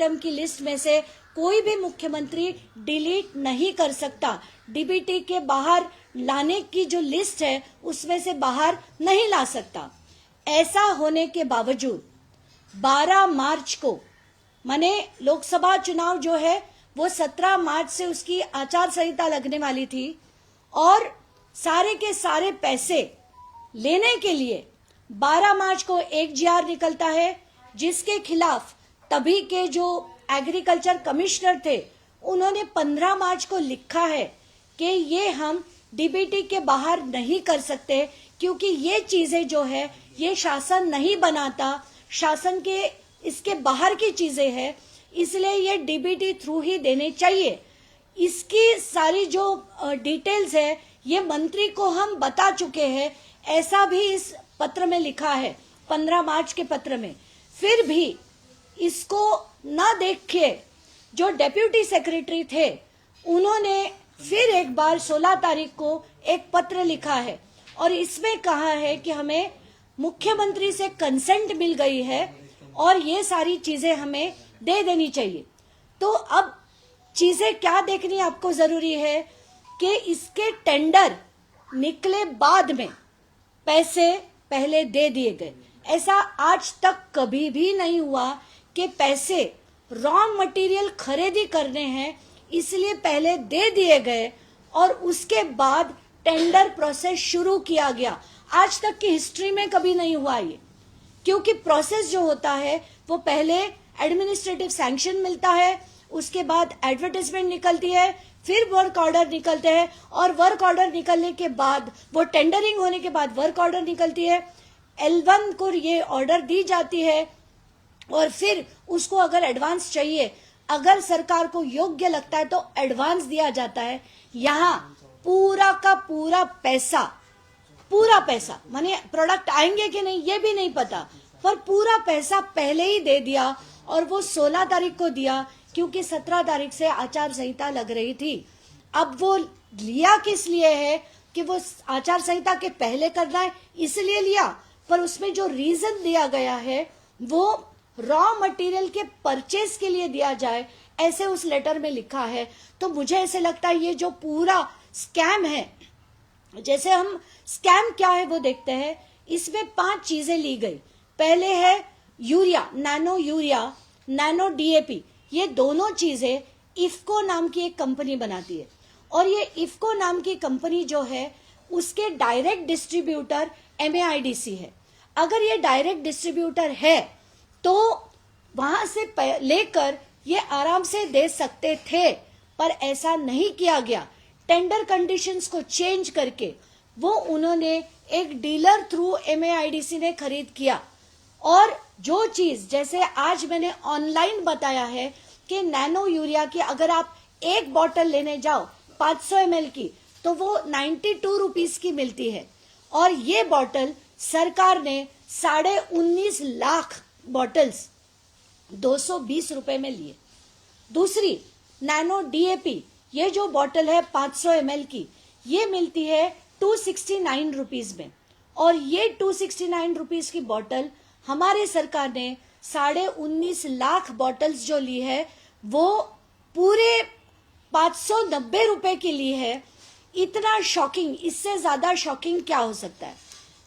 Item की list में से कोई भी मुख्यमंत्री डिलीट नहीं कर सकता। डीबीटी के बाहर लाने की जो लिस्ट है उसमें से बाहर नहीं ला सकता। ऐसा होने के बावजूद 12 मार्च को, माने लोकसभा चुनाव जो है वो 17 मार्च से उसकी आचार संहिता लगने वाली थी, और सारे के सारे पैसे लेने के लिए 12 मार्च को एक जीआर निकलता है, जिसके खिलाफ तभी के जो एग्रीकल्चर कमिश्नर थे उन्होंने 15 मार्च को लिखा है कि ये हम डीबीटी के बाहर नहीं कर सकते, क्योंकि ये चीजें जो है ये शासन नहीं बनाता, शासन के इसके बाहर की चीजें हैं, इसलिए ये डीबीटी थ्रू ही देने चाहिए। इसकी सारी जो डिटेल्स है ये मंत्री को हम बता चुके हैं, ऐसा भी इस पत्र में लिखा है 15 मार्च के पत्र में। फिर भी इसको ना देख के जो डेप्यूटी सेक्रेटरी थे उन्होंने फिर एक बार 16 तारीख को एक पत्र लिखा है, और इसमें कहा है कि हमें मुख्यमंत्री से कंसेंट मिल गई है और ये सारी चीजें हमें दे देनी चाहिए। तो अब चीजें क्या देखनी आपको जरूरी है कि इसके टेंडर निकले बाद में पैसे पहले दे दिए गए। ऐसा आज तक कभी भी नहीं हुआ कि पैसे रॉ मटेरियल खरीदी करने हैं इसलिए पहले दे दिए गए और उसके बाद टेंडर प्रोसेस शुरू किया गया। आज तक की हिस्ट्री में कभी नहीं हुआ ये, क्योंकि प्रोसेस जो होता है वो पहले एडमिनिस्ट्रेटिव सैंक्शन मिलता है, उसके बाद एडवर्टाइजमेंट निकलती है, फिर वर्क ऑर्डर निकलते हैं, और वर्क ऑर्डर निकलने के बाद वो टेंडरिंग होने के बाद वर्क ऑर्डर निकलती है, L1 को ये ऑर्डर दी जाती है, और फिर उसको अगर एडवांस चाहिए, अगर सरकार को योग्य लगता है तो एडवांस दिया जाता है। यहाँ पूरा का पूरा पैसा माने प्रोडक्ट आएंगे कि नहीं ये भी नहीं पता, पर पूरा पैसा पहले ही दे दिया, और वो 16 तारीख को दिया क्योंकि 17 तारीख से आचार संहिता लग रही थी। अब वो लिया किस लिए है कि वो आचार संहिता के पहले करना है इसलिए लिया, पर उसमें जो रीजन दिया गया है वो रॉ मटेरियल के परचेज के लिए दिया जाए, ऐसे उस लेटर में लिखा है। तो मुझे ऐसे लगता है ये जो पूरा स्कैम है, जैसे हम स्कैम क्या है वो देखते हैं। इसमें 5 चीजें ली गई। पहले है urea, nano urea, nano DAP, ये दोनों चीजें इफको नाम की एक कंपनी बनाती है, और ये इफको नाम की कंपनी जो है उसके डायरेक्ट डिस्ट्रीब्यूटर MAIDC है। अगर ये डायरेक्ट डिस्ट्रीब्यूटर है तो वहां से लेकर ये आराम से दे सकते थे, पर ऐसा नहीं किया गया। टेंडर कंडीशंस को चेंज करके वो उन्होंने एक डीलर थ्रू MAIDC ने खरीद किया, और जो चीज जैसे आज मैंने ऑनलाइन बताया है कि नैनो यूरिया की अगर आप एक बॉटल लेने जाओ 500 ml की तो वो 92 रुपीस की मिलती है, और ये बॉटल सरकार ने 19.5 लाख बॉटल्स 220 रुपए में लिए। दूसरी नैनो डीएपी, ये जो बॉटल है 500 ml की, ये मिलती है 269 रुपीस में, और ये 269 रुपीस की बॉटल हमारे सरकार ने 19.5 लाख बॉटल्स जो ली है वो पूरे 590 रुपए की ली है। इतना शॉकिंग, इससे ज्यादा शॉकिंग क्या हो सकता है।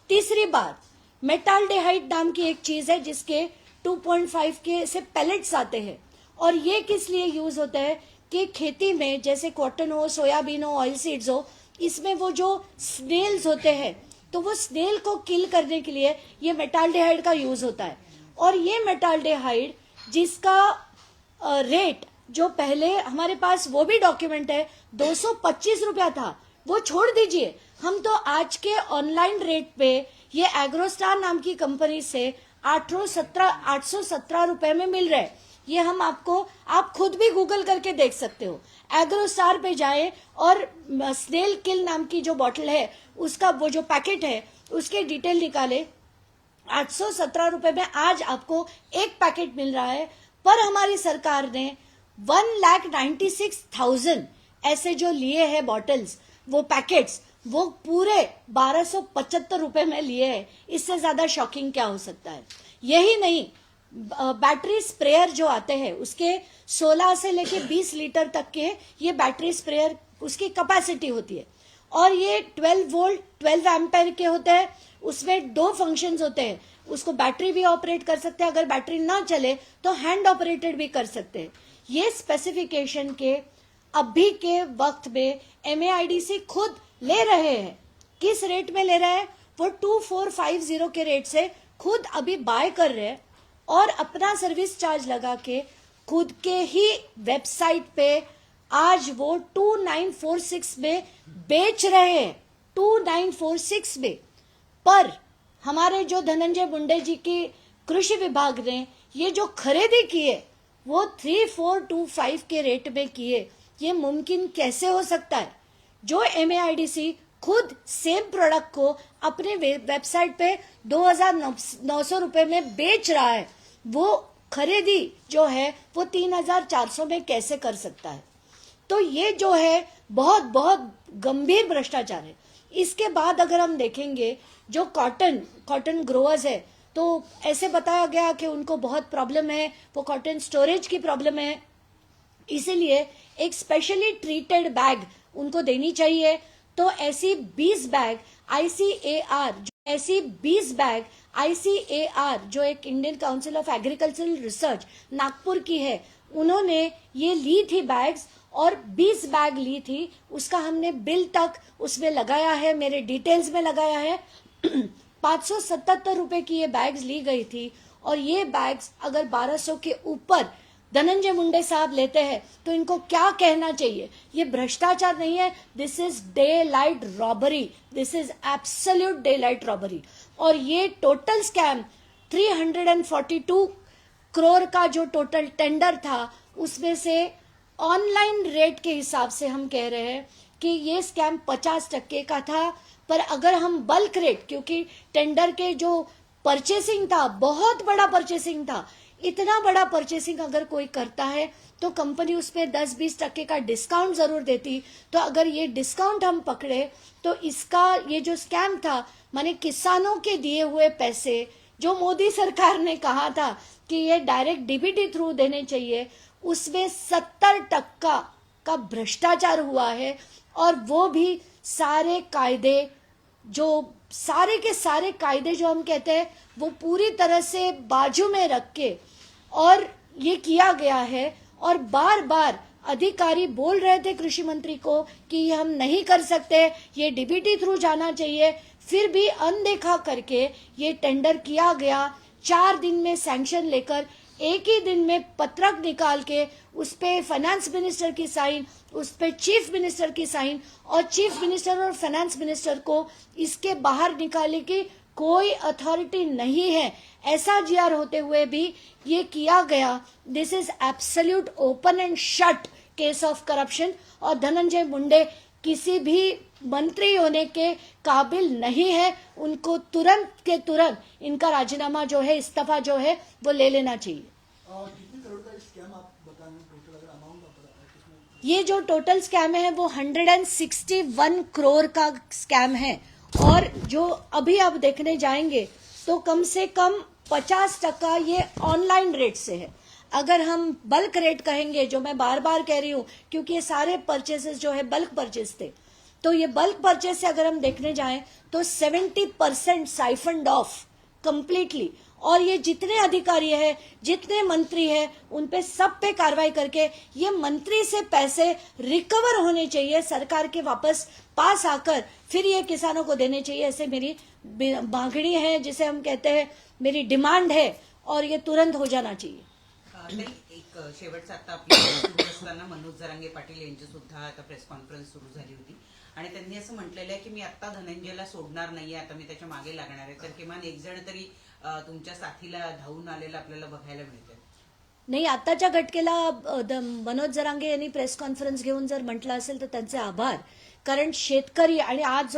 तीसरी बात, मेटाल्डेहाइड नाम की एक चीज है जिसके 2.5 के से पैलेट्स आते हैं, और ये किस लिए यूज होता है कि खेती में जैसे कॉटन हो, सोयाबीन हो, ऑयल सीड्स हो, इसमें वो जो स्नेल्स होते हैं तो वो स्नेल को किल करने के लिए ये मेटाल्डेहाइड का यूज होता है। और ये मेटाल्डेहाइड जिसका रेट जो पहले हमारे पास वो भी डॉक्यूमेंट है 225 रुपया था, वो छोड़ दीजिए, हम तो आज के ऑनलाइन रेट पे ये एग्रोस्टार नाम की कंपनी से 817 रुपए में मिल रहा है। ये हम आपको, आप खुद भी गूगल करके देख सकते हो, एग्रोस्टार पे जाए और स्नेल किल नाम की जो बॉटल है उसका वो जो पैकेट है उसके डिटेल निकाले, 817 रुपए में आज आपको एक पैकेट मिल रहा है। पर हमारी सरकार ने 1,96,000 ऐसे जो लिए हैं बॉटल्स, वो पैकेट्स, वो पूरे 1275 रुपए में लिए हैं। इससे ज्यादा शॉकिंग क्या हो सकता है। यही नहीं, बैटरी स्प्रेयर जो आते हैं उसके 16 से लेके 20 लीटर तक के ये बैटरी स्प्रेयर उसकी कैपेसिटी होती है। और ये 12 वोल्ट 12 एम्पेयर के होते हैं। उसमें 2 फंक्शंस होते हैं, उसको बैटरी भी ऑपरेट कर सकते हैं, अगर बैटरी ना चले तो हैंड ऑपरेटेड भी कर सकते हैं। ये स्पेसिफिकेशन के अभी के वक्त में MAIDC खुद ले रहे हैं। किस रेट में ले रहे हैं? वो 2450 के रेट से खुद अभी बाय कर रहे हैं और अपना सर्विस चार्ज लगा के खुद के ही वेबसाइट पे आज वो 2946 में बेच रहे हैं, 2946 में। पर हमारे जो धनंजय मुंडे जी की कृषि विभाग ने ये जो खरीदी की है वो 3425 के रेट में किए। ये मुमकिन कैसे हो सकता है? जो MAIDC खुद सेम प्रोडक्ट को अपने वेबसाइट पे 2900 रुपए में बेच रहा है, वो खरीदी जो है वो 3400 में कैसे कर सकता है? तो ये जो है बहुत बहुत गंभीर भ्रष्टाचार है। इसके बाद अगर हम देखेंगे जो कॉटन ग्रोअर्स है, तो ऐसे बताया गया कि उनको बहुत प्रॉब्लम है, वो कॉटन स्टोरेज की प्रॉब्लम है, इसीलिए एक स्पेशली ट्रीटेड बैग उनको देनी चाहिए। तो ऐसी 20 बैग ICAR जो एक Indian council of agricultural research Nagpur की है, उन्होंने ये ली थी बैग्स और 20 बैग ली थी। उसका हमने बिल तक उसमें लगाया है, मेरे डिटेल्स में लगाया है। 577 रुपए की ये बैग्स ली गई थी और ये बैग्स अगर 1200 के ऊपर धनंजय मुंडे साहब लेते हैं तो इनको क्या कहना चाहिए? ये भ्रष्टाचार नहीं है, this is day light robbery, this is absolute day light robbery. और ये टोटल स्कैम 342 करोड़ का जो टोटल टेंडर था, उसमें से ऑनलाइन रेट के हिसाब से हम कह रहे हैं कि ये स्कैम 50% का था। पर अगर हम बल्क रेट, क्योंकि टेंडर के जो परचेसिंग था बहुत बड़ा परचेसिंग था, इतना बड़ा परचेसिंग अगर कोई करता है तो कंपनी उसमें 10-20% का डिस्काउंट जरूर देती। तो अगर ये डिस्काउंट हम पकड़े तो इसका ये जो स्कैम था, माने किसानों के दिए हुए पैसे जो मोदी सरकार ने कहा था कि ये डायरेक्ट DBT थ्रू देने चाहिए, उसमें 70% का भ्रष्टाचार हुआ है। और वो भी सारे कायदे जो हम कहते हैं वो पूरी तरह से बाजू में रख के और ये किया गया है। और बार बार अधिकारी बोल रहे थे कृषि मंत्री को कि ये हम नहीं कर सकते, ये DBT थ्रू जाना चाहिए, फिर भी अनदेखा करके ये टेंडर किया गया। 4 दिन में सैंक्शन लेकर एक ही दिन में पत्रक निकाल के उस पे फाइनेंस मिनिस्टर की साइन, उस पे चीफ मिनिस्टर की साइन, और चीफ मिनिस्टर और फाइनेंस मिनिस्टर को इसके बाहर निकालने की कोई अथॉरिटी नहीं है। ऐसा GR होते हुए भी ये किया गया। This is absolute open and shut case of corruption. और धनंजय मुंडे किसी भी मंत्री होने के काबिल नहीं है। उनको तुरंत के तुरंत इनका राजीनामा जो है, इस्तीफा जो है, वो ले लेना चाहिए। कितने करोड़ का स्कैम आप बता रहे हैं टोटल, अगर अमाउंट आप बता? ये जो टोटल स्कैम है वो 161 करोड़ का स्कैम है। और जो अभी आप देखने जाएंगे तो कम से कम 50% ये ऑनलाइन रेट से है। अगर हम बल्क रेट कहेंगे, जो मैं बार बार कह रही हूं, क्योंकि ये सारे परचेसेस जो है बल्क परचेस थे, तो ये बल्क परचेस से अगर हम देखने जाएं तो 70% साइफंड ऑफ कंप्लीटली। और ये जितने अधिकारी है, जितने मंत्री है, उन पे सब पे कार्रवाई करके ये मंत्री से पैसे रिकवर होने चाहिए, सरकार के वापस पास आकर फिर ये किसानों को देने चाहिए। ऐसे मेरी मांगणी है, जिसे हम कहते हैं मेरी डिमांड है, और ये तुरंत हो जाना चाहिए। एक शेवटचा आता आपली सुरू असताना मनोज जरांगे पाटील यांची सुद्धा आता प्रेस कॉन्फरन्स सुरू झाली होती आणि त्यांनी असं म्हटलेलं आहे की मी आता धनंजयला सोडणार नाहीये, आता मी त्याच्या मागे लागणार आहे। तर किमान एक जण तरी तुमच्या साथीला धावून आलेला आपल्याला बघायला मिळतंय। नाही, आताच्या घटकेला मनोज जरांगे यांनी प्रेस कॉन्फरन्स घेऊन जर म्हटलं असेल तर त्यांचे आभार। कारण शेतकरी आणि आज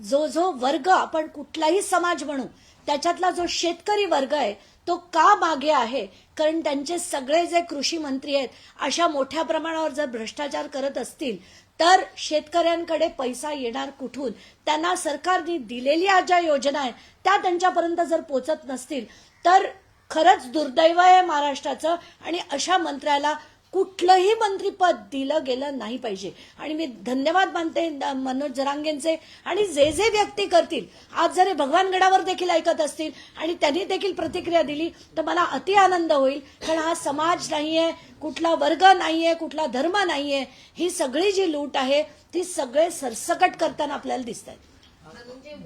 जो वर्ग, आपण कुठलाही समाज म्हणू, त्याच्यातला जो शेतकरी वर्ग आहे तो का मागे आहे? कारण त्यांचे सगळे जे कृषी मंत्री आहेत अशा मोठ्या प्रमाणावर जर भ्रष्टाचार करत असतील तर शेतकऱ्यांकडे पैसा येणार कुठून? त्यांना सरकारने दिलेल्या ज्या योजना आहेत त्या त्यांच्यापर्यंत जर पोहोचत नसतील तर खरंच दुर्दैव आहे महाराष्ट्राचं आणि अशा मंत्र्याला कुठलंही मंत्रीपद दिलं गेलं नाही पाहिजे. आणि मी धन्यवाद मानते मनोज जरांगेंचे आणि जे जे व्यक्ती करतील. आज जर हे भगवानगडावर देखील ऐकत असतील आणि त्यांनी देखील प्रतिक्रिया दिली तर मला अति आनंद होईल. कारण हा समाज नाहीये, कुठला वर्ग नाहीये, कुठला धर्म नाहीये. ही सगळी जी लूट आहे ती सगळे सरसकट करताना आपल्याला दिसत आहे.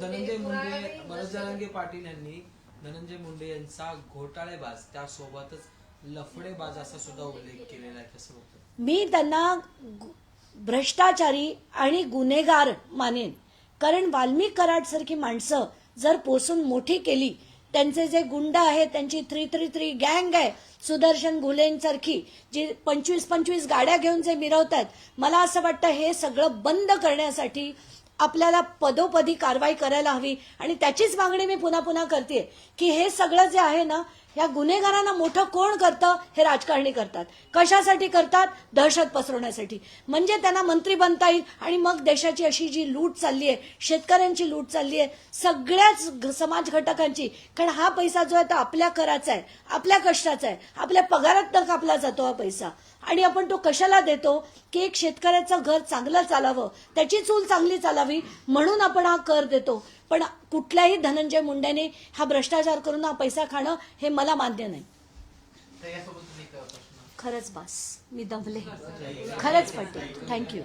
धनंजय मुंडे, मनोज जरांगे पाटील यांनी धनंजय मुंडे यांचा घोटाळेबाज त्यासोबतच लफडेबाज असा सुद्धा उल्लेख केलेला आहे. कसं बघतो? मी त्यांना भ्रष्टाचारी आणि गुन्हेगार मानेन. कारण वाल्मिक कराड सारखी माणसं जर पोसून मोठी केली, त्यांचे जे गुंड आहेत, त्यांची 333 गँग आहे, सुदर्शन घुलेंसारखी जी 25-25 गाड्या घेऊन जे मिरवतात, मला असं वाटतं हे सगळं बंद करण्यासाठी आपल्याला पदोपदी कारवाई करायला हवी. आणि त्याचीच मागणी मी पुन्हा पुन्हा करते की हे सगळं जे आहे ना, या गुन्हेगारांना मोठं कोण करतं? हे राजकारणी करतात. कशासाठी करतात? दहशत पसरवण्यासाठी. म्हणजे त्यांना मंत्री बनता येईल आणि मग देशाची अशी जी लूट चालली आहे, शेतकऱ्यांची लूट चालली आहे, सगळ्याच समाज घटकांची. कारण हा पैसा जो आहे तो आपल्या कराचा आहे, आपल्या कष्टाचा आहे, आपल्या पगारात कापला जातो हा पैसा. आणि आपण तो कशाला देतो? की एक शेतकऱ्याचं घर चांगलं चालावं, त्याची चूल चांगली चालावी म्हणून आपण हा कर देतो. पण कुठल्याही धनंजय मुंडेने हा भ्रष्टाचार करून हा पैसा खाणं हे मला मान्य नाही. खरंच बास, मी दमले. खरंच पटेल. थँक्यू.